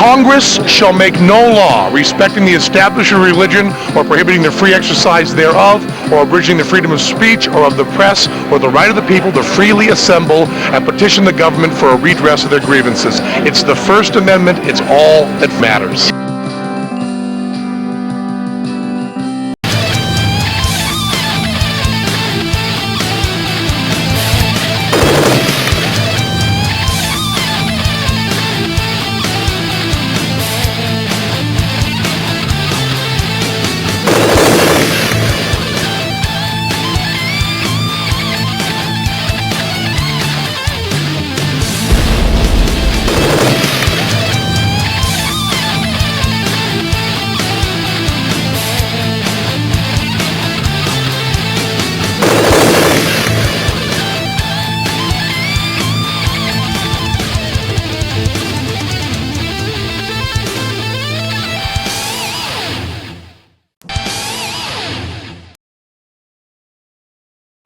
Congress shall make no law respecting the establishment of religion or prohibiting the free exercise thereof or abridging the freedom of speech or of the press or the right of the people to freely assemble and petition the government for a redress of their grievances. It's the First Amendment. It's all that matters.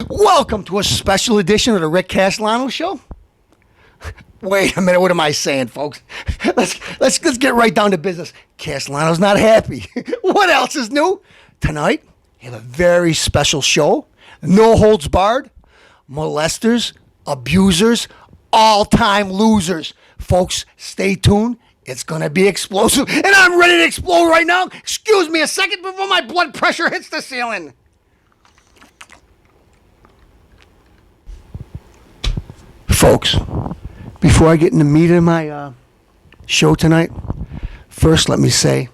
Welcome to a special edition of the Rick Castellano Show. Wait a minute, what am I saying, folks? Let's get right down to business. Castellano's not happy. What else is new? Tonight, we have a very special show. No holds barred. Molesters, abusers, all-time losers. Folks, stay tuned. It's going to be explosive, and I'm ready to explode right now. Excuse me a second before my blood pressure hits the ceiling. Folks, before I get in the meat of my show tonight, first let me say,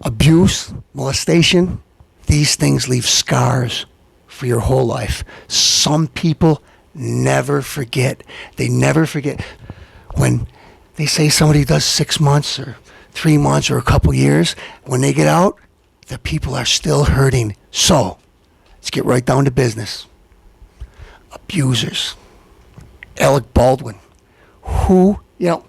abuse, molestation, these things leave scars for your whole life. Some people never forget. They never forget. When they say somebody does 6 months or 3 months or a couple years, when they get out, the people are still hurting. So, let's get right down to business. Abusers. Alec Baldwin, who, of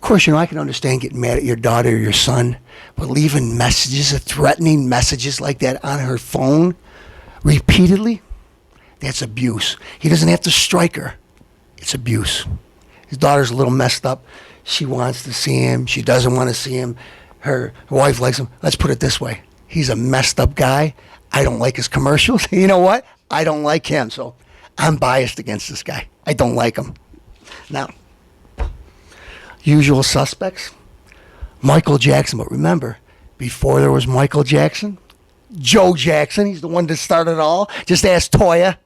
course, I can understand getting mad at your daughter or your son, but leaving messages, threatening messages like that on her phone repeatedly, that's abuse. He doesn't have to strike her. It's abuse. His daughter's a little messed up. She wants to see him. She doesn't want to see him. Her wife likes him. Let's put it this way. He's a messed up guy. I don't like his commercials. You know what? I don't like him, so I'm biased against this guy. I don't like him. Now, usual suspects, Michael Jackson. But remember, before there was Michael Jackson, Joe Jackson, he's the one that started it all. Just ask Toya.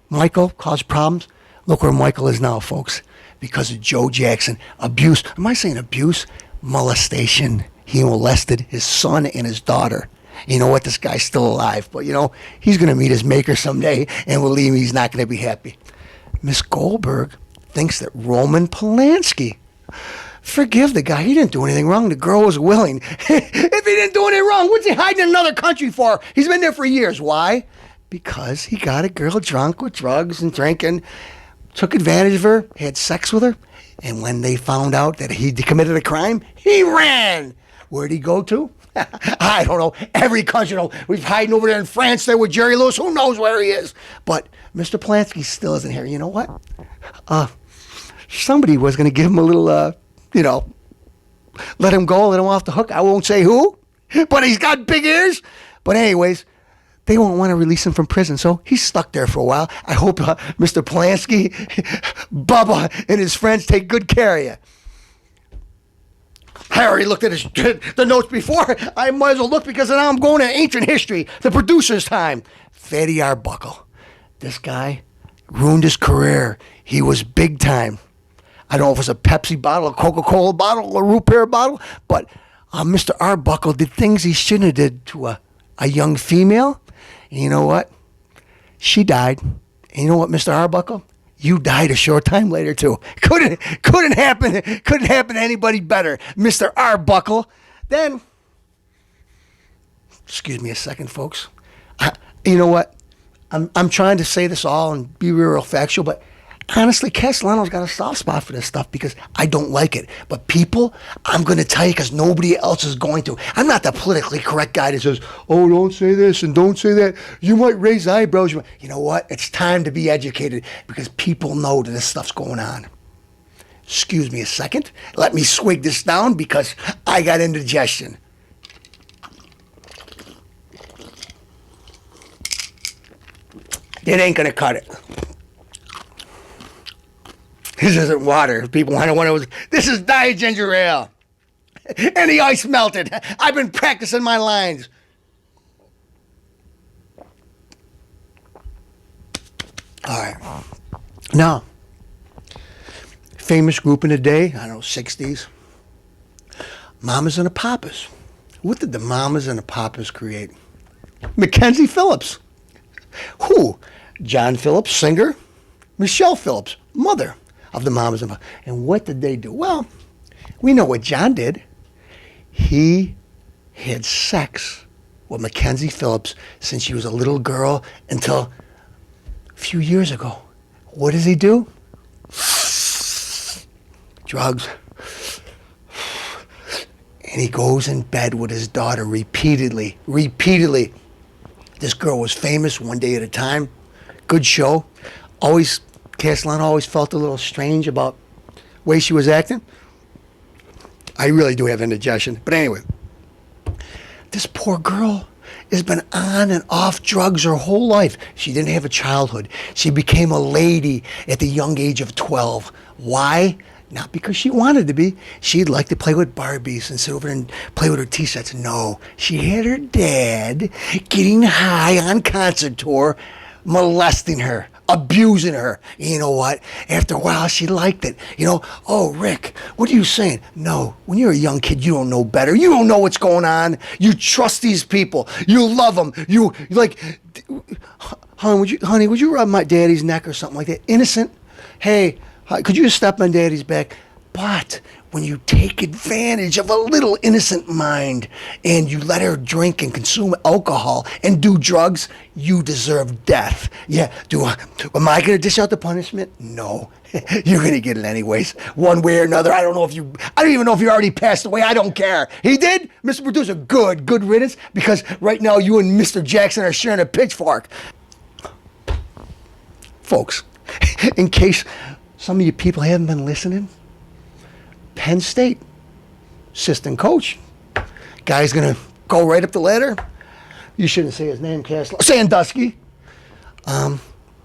Michael caused problems. Look where Michael is now, folks, because of Joe Jackson. Abuse. Am I saying abuse? Molestation. He molested his son and his daughter. You know what? This guy's still alive. But, he's going to meet his maker someday, and believe me, he's not going to be happy. Miss Goldberg thinks that Roman Polanski, forgive the guy. He didn't do anything wrong. The girl was willing. If he didn't do anything wrong, what's he hiding in another country for? He's been there for years. Why? Because he got a girl drunk with drugs and drinking, took advantage of her, had sex with her, and when they found out that he committed a crime, he ran. Where'd he go to? I don't know. Every country, we're hiding over there in France there with Jerry Lewis. Who knows where he is? But Mr. Polanski still isn't here. You know what? Somebody was going to give him a little, let him go, let him off the hook. I won't say who, but he's got big ears. But anyways, they won't want to release him from prison, so he's stuck there for a while. I hope Mr. Polanski, Bubba, and his friends take good care of you. I already looked at the notes before. I might as well look because now I'm going to ancient history, the producer's time. Fatty Arbuckle. This guy ruined his career. He was big time. I don't know if it was a Pepsi bottle, a Coca-Cola bottle, a root beer bottle, but Mr. Arbuckle did things he shouldn't have did to a young female. And you know what? She died. And you know what, Mr. Arbuckle? You died a short time later too. Couldn't happen to anybody better, Mr. Arbuckle. Then, excuse me a second, folks. You know what? I'm trying to say this all and be real factual, but honestly, Castellano's got a soft spot for this stuff because I don't like it. But people, I'm going to tell you because nobody else is going to. I'm not the politically correct guy that says, oh, don't say this and don't say that. You might raise eyebrows. You know what? It's time to be educated because people know that this stuff's going on. Excuse me a second. Let me swig this down because I got indigestion. It ain't gonna cut it. This isn't water. People want to wonder. This is diet ginger ale. And the ice melted. I've been practicing my lines. All right. Now, famous group in the day, I don't know, 60s. Mamas and the Papas. What did the Mamas and the Papas create? Mackenzie Phillips. Who? John Phillips, singer. Michelle Phillips, mother of the Mamas and Papas. And what did they do? Well, we know what John did. He had sex with Mackenzie Phillips since she was a little girl until a few years ago. What does he do? Drugs. And he goes in bed with his daughter repeatedly. This girl was famous One Day at a Time. Good show. Castellano always felt a little strange about the way she was acting. I really do have indigestion. But anyway, this poor girl has been on and off drugs her whole life. She didn't have a childhood. She became a lady at the young age of 12. Why? Not because she wanted to be. She'd like to play with Barbies and sit over and play with her tea sets. No, she had her dad getting high on concert tour, molesting her, abusing her. You know what? After a while, she liked it. Oh, Rick, what are you saying? No, when you're a young kid, you don't know better. You don't know what's going on. You trust these people. You love them. You like, honey, would you rub my daddy's neck or something like that? Innocent. Hey, could you just step on daddy's back? But when you take advantage of a little innocent mind and you let her drink and consume alcohol and do drugs, you deserve death. Yeah, am I going to dish out the punishment? No. You're going to get it anyways, one way or another. I don't even know if you already passed away. I don't care. He did? Mr. Producer, good riddance, because right now you and Mr. Jackson are sharing a pitchfork. Folks, in case some of you people haven't been listening, Penn State assistant coach. Guy's going to go right up the ladder. You shouldn't say his name, Sandusky.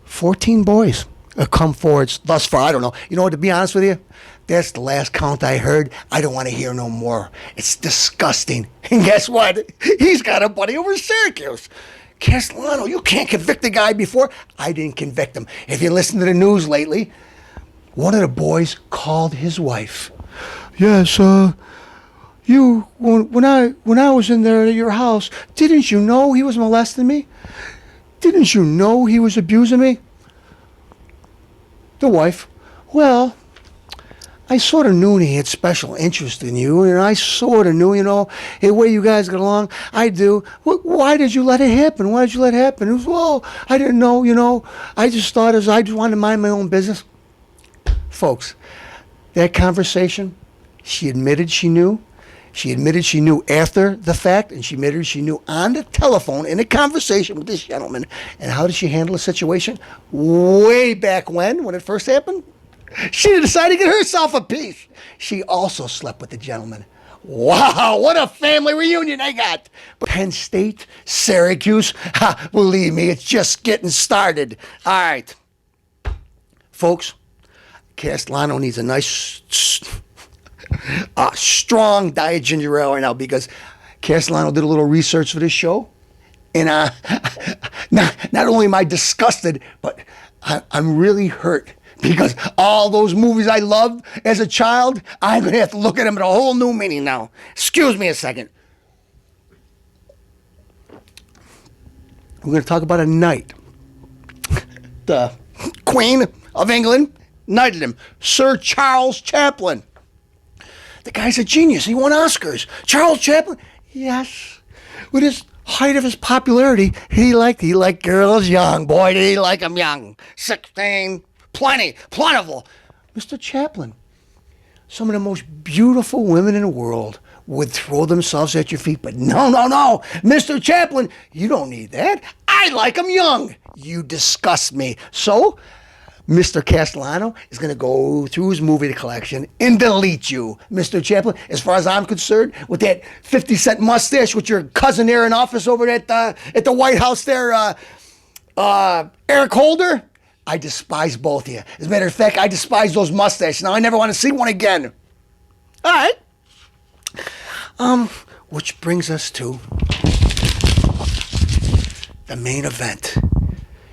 14 boys have come forward thus far. I don't know. You know what, to be honest with you, that's the last count I heard. I don't want to hear no more. It's disgusting. And guess what? He's got a buddy over in Syracuse. Castellano, you can't convict the guy before. I didn't convict him. If you listen to the news lately, one of the boys called his wife. Yes, when I was in there at your house, didn't you know he was molesting me? Didn't you know he was abusing me? The wife, well, I sort of knew he had special interest in you, and I sort of knew, the way you guys get along. I do. Why did you let it happen? Why did you let it happen? It was, well, I didn't know, I just thought I just wanted to mind my own business. Folks, that conversation, she admitted she knew. She admitted she knew after the fact, and she admitted she knew on the telephone in a conversation with this gentleman. And how did she handle the situation? Way back when it first happened, she decided to get herself a piece. She also slept with the gentleman. Wow, what a family reunion they got. Penn State, Syracuse, believe me, it's just getting started. All right, folks, Castellano needs a nice, strong diet ginger ale right now, because Castellano did a little research for this show, and not only am I disgusted, but I'm really hurt, because all those movies I loved as a child, I'm going to have to look at them at a whole new meaning now. Excuse me a second. We're going to talk about a knight. The Queen of England knighted him, Sir Charles Chaplin. The guy's a genius. He won Oscars. Charles Chaplin, yes. With his height of his popularity, he liked girls young. Boy, did he like them young. 16, plentiful. Mr. Chaplin, some of the most beautiful women in the world would throw themselves at your feet. But no. Mr. Chaplin, you don't need that. I like them young. You disgust me. So, Mr. Castellano is going to go through his movie collection and delete you, Mr. Chaplin. As far as I'm concerned, with that 50-cent mustache with your cousin there in office over at the White House there, Eric Holder, I despise both of you. As a matter of fact, I despise those mustaches. Now I never want to see one again. All right. Which brings us to the main event.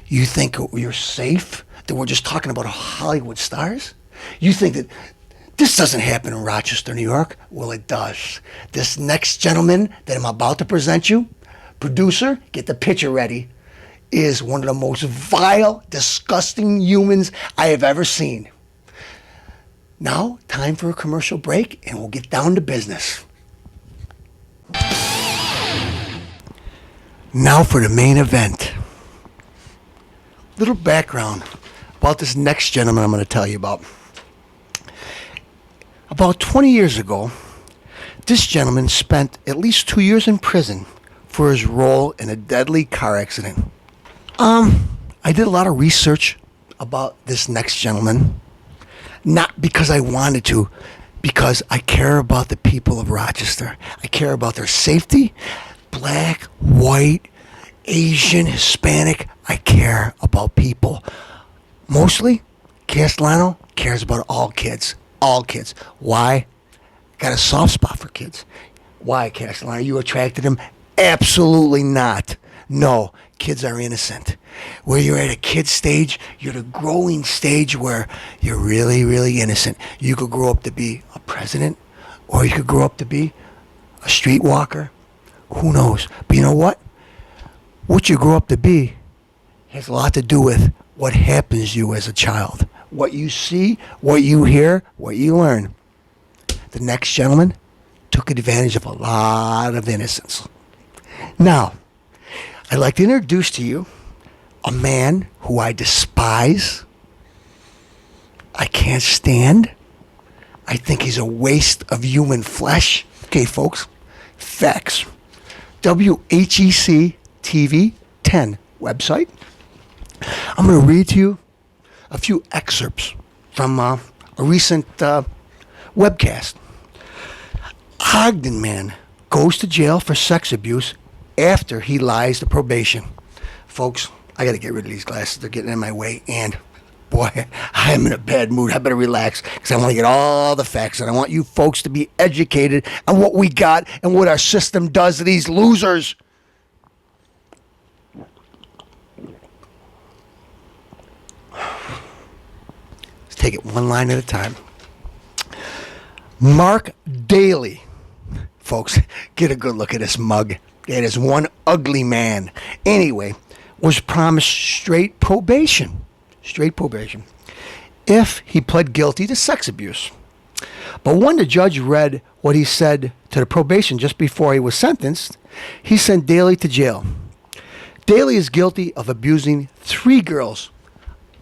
You think you're safe? That we're just talking about Hollywood stars? You think that this doesn't happen in Rochester, New York? Well, it does. This next gentleman that I'm about to present you, producer, get the picture ready, is one of the most vile, disgusting humans I have ever seen. Now, time for a commercial break, and we'll get down to business. Now for the main event. Little background about this next gentleman I'm going to tell you about. About 20 years ago, this gentleman spent at least 2 years in prison for his role in a deadly car accident. I did a lot of research about this next gentleman, not because I wanted to, because I care about the people of Rochester. I care about their safety, black, white, Asian, Hispanic. I care about people. Mostly, Castellano cares about all kids. All kids. Why? Got a soft spot for kids. Why, Castellano? You attracted them? Absolutely not. No, kids are innocent. Where you're at a kid stage, you're at a growing stage where you're really, really innocent. You could grow up to be a president, or you could grow up to be a streetwalker. Who knows? But you know what? What you grow up to be has a lot to do with what happens to you as a child. What you see, what you hear, what you learn. The next gentleman took advantage of a lot of innocence. Now, I'd like to introduce to you a man who I despise. I can't stand. I think he's a waste of human flesh. Okay, folks, facts. WHEC TV 10 website. I'm going to read to you a few excerpts from a recent webcast. Ogden man goes to jail for sex abuse after he lies to probation. Folks, I got to get rid of these glasses. They're getting in my way. And, boy, I am in a bad mood. I better relax because I want to get all the facts. And I want you folks to be educated on what we got and what our system does to these losers. Let's take it one line at a time. Mark Daly. Folks, get a good look at this mug. It is one ugly man. Anyway, was promised straight probation. Straight probation. If he pled guilty to sex abuse. But when the judge read what he said to the probation just before he was sentenced, he sent Daly to jail. Daly is guilty of abusing 3 girls,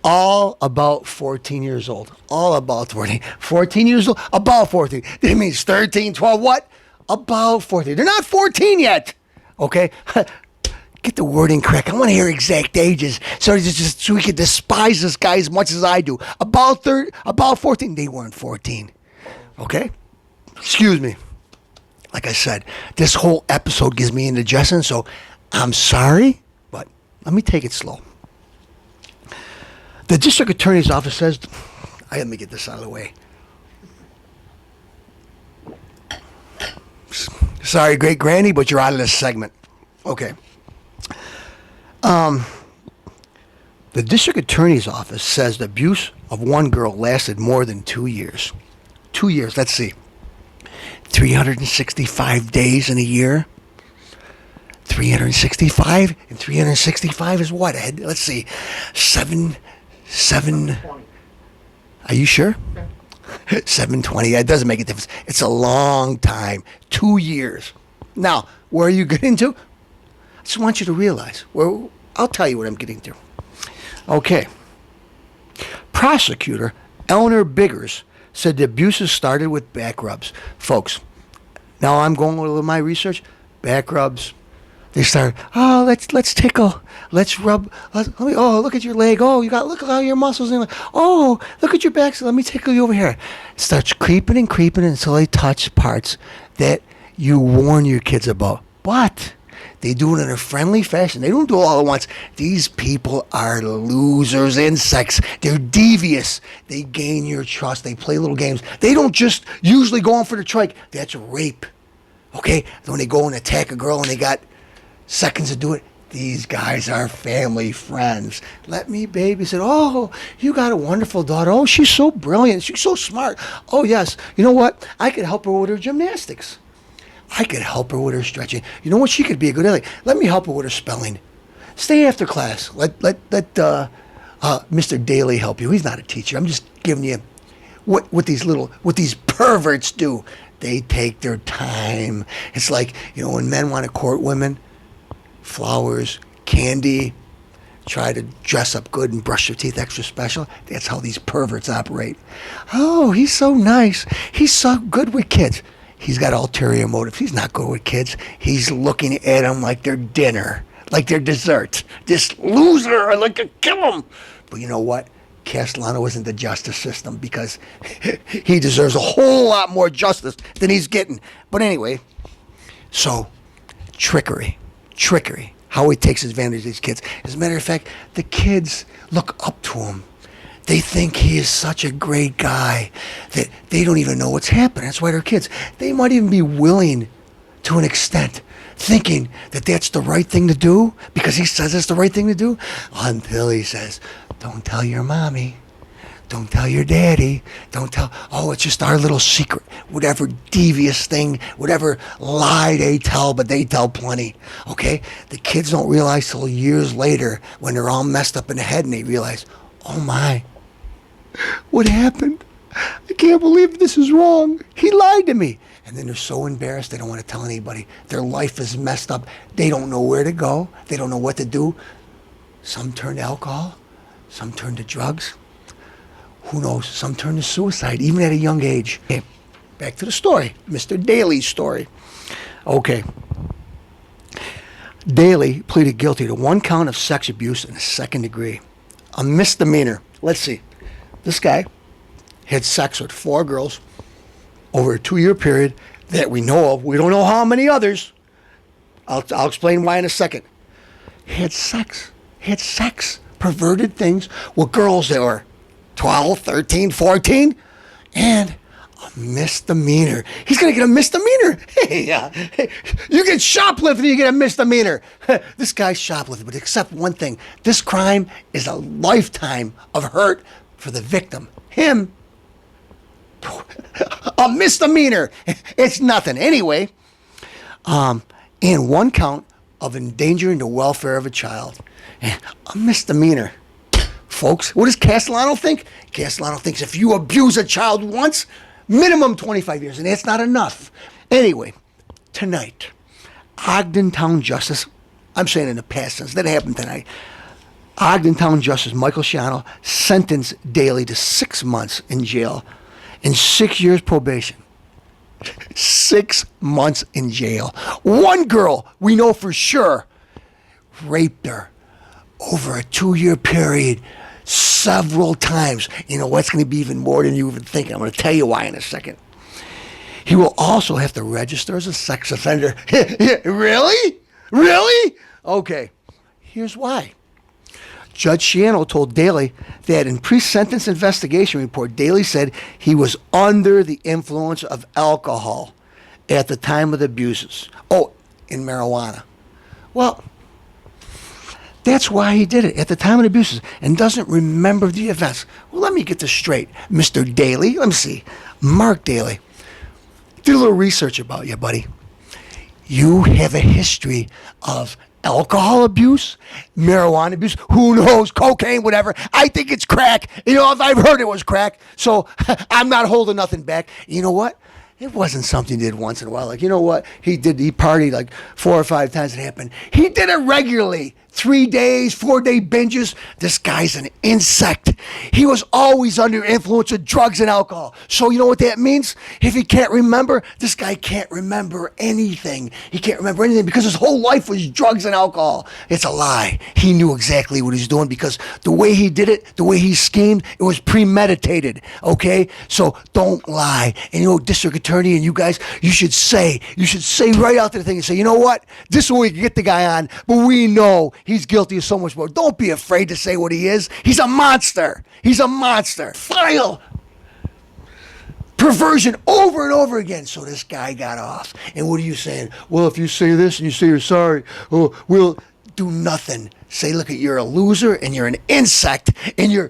all about 14 years old. All about 14. 14 years old? About 14. That means 13, 12, what? About 14. They're not 14 yet. Okay? Get the wording correct. I want to hear exact ages so we can despise this guy as much as I do. About 14. They weren't 14. Okay? Excuse me. Like I said, this whole episode gives me indigestion, so I'm sorry, but let me take it slow. The district attorney's office says, let me get this out of the way. Sorry, great granny, but you're out of this segment. Okay. The district attorney's office says the abuse of one girl lasted more than 2 years. 2 years, let's see. 365 days in a year. 365 and 365 is what, Ed? Let's see. 7. Are you sure? 720. It doesn't make a difference. It's a long time. 2 years. Now, where are you getting to? I just want you to realize. Well, I'll tell you what I'm getting to. Okay. Prosecutor Eleanor Biggers said the abuses started with back rubs. Folks, now I'm going with my research. Back rubs. They start, oh, let's tickle, let's rub, oh, look at your leg, oh, look at all your muscles, and oh, look at your back, so let me tickle you over here. It starts creeping and creeping until they touch parts that you warn your kids about. But they do it in a friendly fashion. They don't do it all at once. These people are losers, insects. They're devious. They gain your trust. They play little games. They don't just usually go on for the trike. That's rape. Okay? When they go and attack a girl and they got seconds to do it, these guys are family friends. Let me babysit. Oh, you got a wonderful daughter. Oh, she's so brilliant. She's so smart. Oh, yes. You know what? I could help her with her gymnastics. I could help her with her stretching. You know what? She could be a good athlete. Let me help her with her spelling. Stay after class. Let Mr. Daly help you. He's not a teacher. I'm just giving you what these perverts do. They take their time. It's like, when men want to court women, flowers, candy, try to dress up good and brush their teeth extra special. That's how these perverts operate. Oh, he's so nice. He's so good with kids. He's got ulterior motives. He's not good with kids. He's looking at them like they're dinner, like they're dessert. This loser, I'd like to kill him. But you know what? Castellano isn't the justice system because he deserves a whole lot more justice than he's getting. But anyway, so trickery, how he takes advantage of these kids. As a matter of fact, the kids look up to him. They think he is such a great guy that they don't even know what's happening. That's why they're kids. They might even be willing to an extent, thinking that that's the right thing to do because he says it's the right thing to do, until he says, don't tell your mommy. Don't tell your daddy. Don't tell, it's just our little secret. Whatever devious thing, whatever lie they tell, but they tell plenty. Okay? The kids don't realize till years later when they're all messed up in the head and they realize, oh my, what happened? I can't believe this is wrong. He lied to me. And then they're so embarrassed they don't want to tell anybody. Their life is messed up. They don't know where to go. They don't know what to do. Some turn to alcohol. Some turn to drugs. Who knows? Some turn to suicide, even at a young age. Okay, back to the story. Mr. Daly's story. Okay. Daly pleaded guilty to 1 count of sex abuse in the 2nd degree. A misdemeanor. Let's see. This guy had sex with 4 girls over a 2-year period that we know of. We don't know how many others. I'll explain why in a second. He had sex, perverted things with girls that were 12, 13, 14, and a misdemeanor. He's going to get a misdemeanor. Hey, you get shoplifting, you get a misdemeanor. This guy's shoplifting, but except one thing. This crime is a lifetime of hurt for the victim. Him, a misdemeanor. It's nothing. Anyway, and 1 count of endangering the welfare of a child. A misdemeanor. Folks, what does Castellano think? Castellano thinks if you abuse a child once, minimum 25 years, and that's not enough. Anyway, tonight, Ogden Town Justice, I'm saying in the past tense, that happened tonight. Ogden Town Justice Michael Shiano sentenced Daly to 6 months in jail and 6 years probation. 6 months in jail. One girl, we know for sure, raped her over a 2-year period several times. You know what's going to be even more than you even think. I'm going to tell you why in a second. He will also have to register as a sex offender. Really? Really? Okay. Here's why. Judge Shiano told Daly that in pre-sentence investigation report, Daly said he was under the influence of alcohol at the time of the abuses. Oh, and marijuana. Well, that's why he did it at the time of the abuses and doesn't remember the events. Well, let me get this straight. Mr. Daly, let me see. Mark Daly. Did a little research about you, buddy. You have a history of alcohol abuse, marijuana abuse, who knows, cocaine, whatever. I think it's crack. You know, if I've heard it was crack, so I'm not holding nothing back. You know what? It wasn't something he did once in a while. Like, you know what? He partied like 4 or 5 times it happened. He did it regularly 3 days, 4-day binges. This guy's an insect. He was always under influence of drugs and alcohol. So you know what that means? If he can't remember, this guy can't remember anything. He can't remember anything because his whole life was drugs and alcohol. It's a lie. He knew exactly what he's doing because the way he did it, the way he schemed, it was premeditated. Okay? So don't lie. And you know, district attorney and you guys, you should say right out there the thing and say, you know what? This is where we can get the guy on, but we know he's guilty of so much more. Don't be afraid to say what he is. He's a monster. He's a monster. File perversion over and over again. So this guy got off. And what are you saying? Well, if you say this and you say you're sorry, we'll do nothing. Say, look, you're a loser and you're an insect and you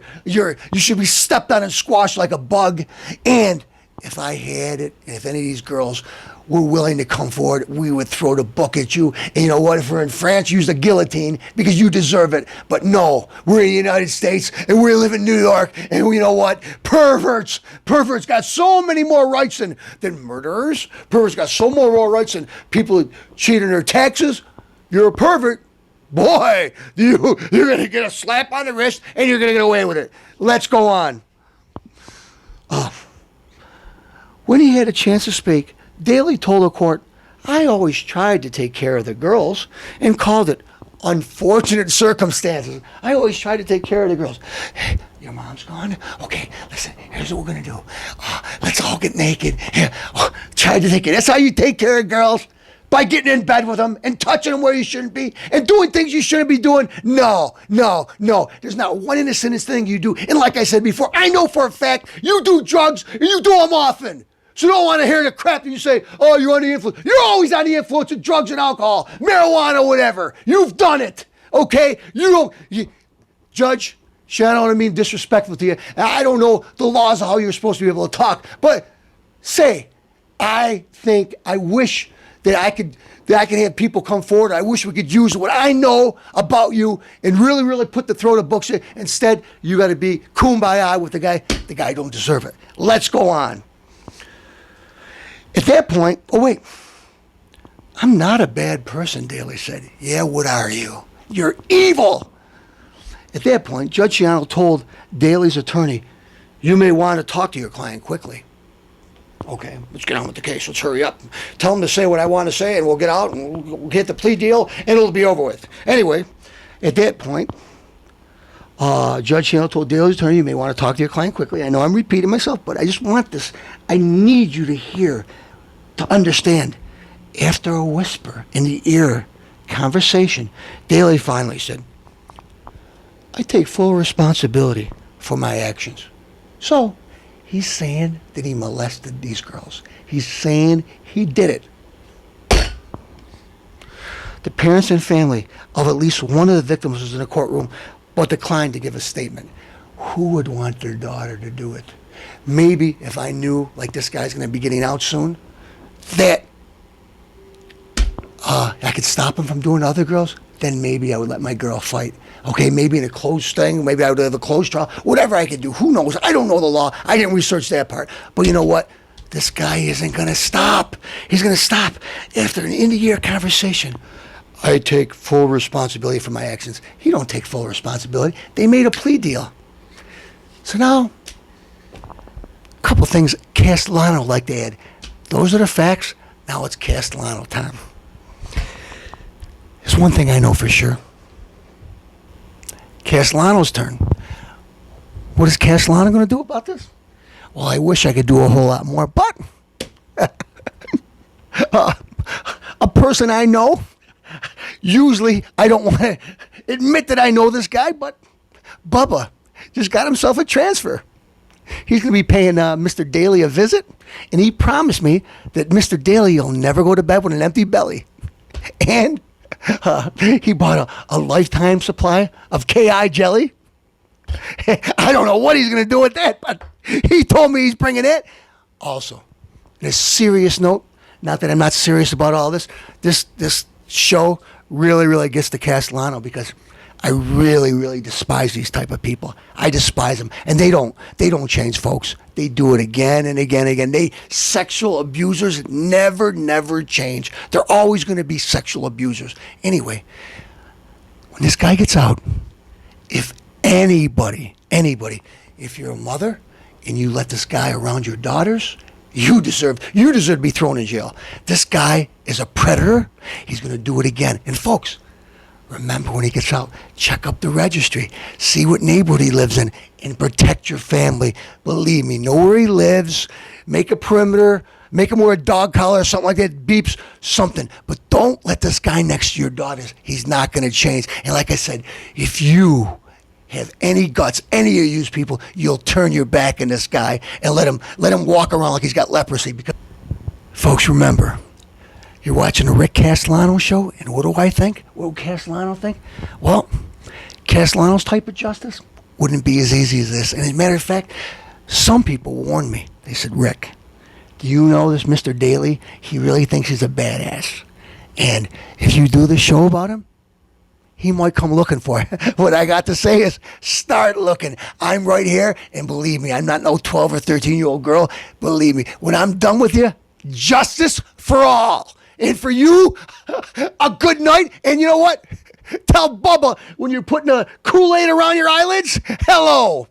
should be stepped on and squashed like a bug. And if I had it, and if any of these girls were willing to come forward, we would throw the book at you. And you know what? If we're in France, use the guillotine because you deserve it. But no, we're in the United States and we live in New York. And you know what? Perverts got so many more rights than murderers. Perverts got so more rights than people who cheat on their taxes. You're a pervert. Boy, you're going to get a slap on the wrist and you're going to get away with it. Let's go on. When he had a chance to speak, Daly told the court, I always tried to take care of the girls and called it unfortunate circumstances. I always tried to take care of the girls. Hey, your mom's gone? Okay, listen, here's what we're going to do. Let's all get naked. Here, try to take care. That's how you take care of girls. By getting in bed with them and touching them where you shouldn't be and doing things you shouldn't be doing. No. There's not one innocent thing you do. And like I said before, I know for a fact you do drugs and you do them often. So don't want to hear the crap that you say, oh, you're on the influence. You're always on the influence of drugs and alcohol, marijuana, whatever. You've done it, okay? Judge, I don't mean disrespectful to you. I don't know the laws of how you're supposed to be able to talk, but say, I wish that I could have people come forward. I wish we could use what I know about you and really, really put the throw the books in. Instead, you got to be kumbaya with the guy. The guy don't deserve it. Let's go on. At that point, oh wait, I'm not a bad person, Daly said. Yeah, what are you? You're evil. At that point, Judge Castellano told Daly's attorney, you may want to talk to your client quickly. Okay, let's get on with the case. Let's hurry up. Tell him to say what I want to say, and we'll get out, and we'll get the plea deal, and it'll be over with. Anyway, at that point, Judge Castellano told Daly's attorney, you may want to talk to your client quickly. I know I'm repeating myself, but I just want this. I need you to hear, to understand. After a whisper in the ear conversation, Daly finally said, I take full responsibility for my actions. So, he's saying that he molested these girls. He's saying he did it. The parents and family of at least one of the victims was in the courtroom, but declined to give a statement. Who would want their daughter to do it? Maybe if I knew, like this guy's going to be getting out soon, that I could stop him from doing to other girls, then maybe I would let my girl fight. Okay, maybe in a closed thing, maybe I would have a closed trial, whatever I could do. Who knows? I don't know the law. I didn't research that part. But you know what? This guy isn't going to stop. He's going to stop after an end-of-year conversation. I take full responsibility for my actions. He don't take full responsibility. They made a plea deal. So now, a couple things Castellano would like to add. Those are the facts. Now it's Castellano time. There's one thing I know for sure. Castellano's turn. What is Castellano going to do about this? Well, I wish I could do a whole lot more, but a person I know, usually I don't want to admit that I know this guy, but Bubba just got himself a transfer. He's going to be paying Mr. Daly a visit, and he promised me that Mr. Daly will never go to bed with an empty belly. And he bought a lifetime supply of KI jelly. I don't know what he's going to do with that, but he told me he's bringing it. Also, on a serious note, not that I'm not serious about all this, this show really, really gets to Castellano because I really, really despise these type of people. I despise them. And they don't change, folks. They do it again and again and again. Sexual abusers never change. They're always going to be sexual abusers. Anyway, when this guy gets out, if anybody, if you're a mother and you let this guy around your daughters, you deserve to be thrown in jail. This guy is a predator. He's going to do it again. And folks, remember when he gets out, check up the registry. See what neighborhood he lives in and protect your family. Believe me, know where he lives. Make a perimeter. Make him wear a dog collar or something like that. Beeps, something. But don't let this guy next to your daughters. He's not going to change. And like I said, if you have any guts, any of you people, you'll turn your back on this guy and let him walk around like he's got leprosy. Because, folks, remember, you're watching the Rick Castellano show, and what do I think? What would Castellano think? Well, Castellano's type of justice wouldn't be as easy as this. And as a matter of fact, some people warned me. They said, Rick, do you know this Mr. Daly? He really thinks he's a badass. And if you do the show about him, he might come looking for you. What I got to say is, start looking. I'm right here, and believe me, I'm not no 12 or 13-year-old girl. Believe me, when I'm done with you, justice for all. And for you, a good night. And you know what? Tell Bubba when you're putting a Kool-Aid around your eyelids, hello.